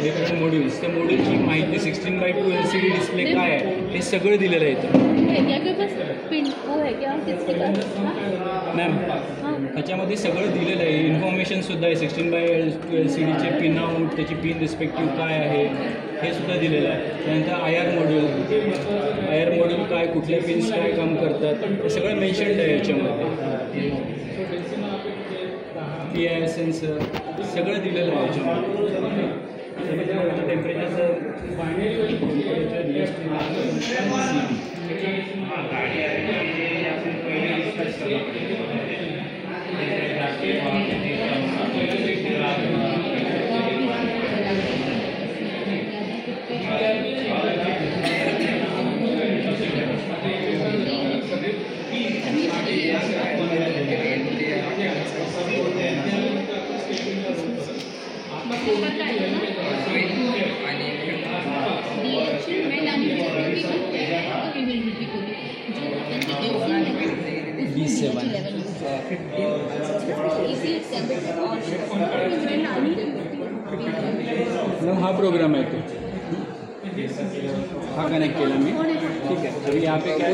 Different modules, त्या मॉड्यूलची माहिती 16:2 LCD display काय आहे हे सगळं दिलेलं आहे इथं मॅम. ह्याच्यामध्ये सगळं दिलेलं आहे, इन्फॉर्मेशनसुद्धा आहे. 16:2 LCDचे पिन आउट, त्याची पिन रिस्पेक्टिव्ह काय आहे हे सुद्धा दिलेलं आहे. त्यानंतर आय आर मॉड्यूल काय, कुठल्या पिन्स काय काम करतात हे सगळं मेन्शन्ड आहे याच्यामध्ये. PIR सेन्सर सगळं दिलेलं आहे याच्यामध्ये. टेम्परेचरचं D7 हा प्रोग्राम आहे तो, हाँ कनेक्ट किया मैं, ठीक है. अभी यहाँ पे क्या है,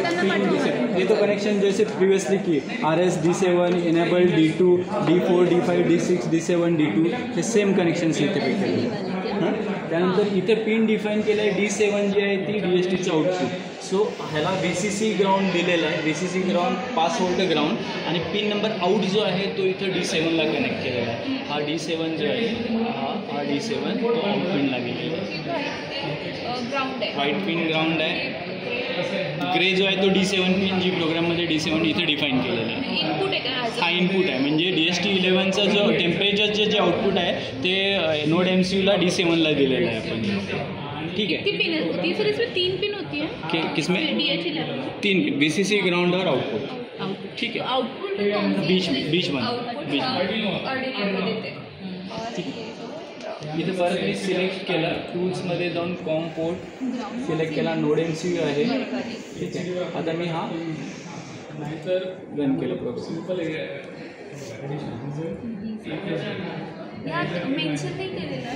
ये तो कनेक्शन जैसे प्रीवियसली की RS D7 enable D2 D4 D5 D6 D7 D2 हे सेम कनेक्शन्स इथे पे केले. त्यानंतर इथे पिन डिफाईन केलं आहे. D7 जी आहे ती DSTचं आउटपुट. सो ह्याला VCC ग्राउंड दिलेला आहे, VCC ग्राउंड 5 व्होल्ट ग्राउंड, आणि पिन नंबर आउट जो आहे तो इथं D7ला कनेक्ट केलेला आहे. हा D7 जो आहे हा D7 तो आउट पिनला गेलेला आहे. व्हाईट पिन ग्राउंड आहे. ग्रे जो आहे तो D7 पिन जी प्रोग्राममध्ये D7 इथे डिफाईन केलेला आहे. हा इनपुट आहे, म्हणजे DST11चा जो टेम्परेचरचे जे आउटपुट आहे ते नोड MCUला D7ला दिलेलं आहे आपण. ठीक है. कितनी पिन होती है सर? इसमें 3 पिन होती है. किसमें? DH11 3 पिन, VCC ग्राउंड और आउटपुट. ठीक है. आउटपुट बीच में ठीक. इथे परत मी सिलेक्ट केलं, टूल्समध्ये जाऊन कॉम पोर्ट सिलेक्ट केला, नोड MCU आहे. ठीक आहे. आता मी हा रन केलं प्रोग्राम. मेन्शन नाही केलेलं.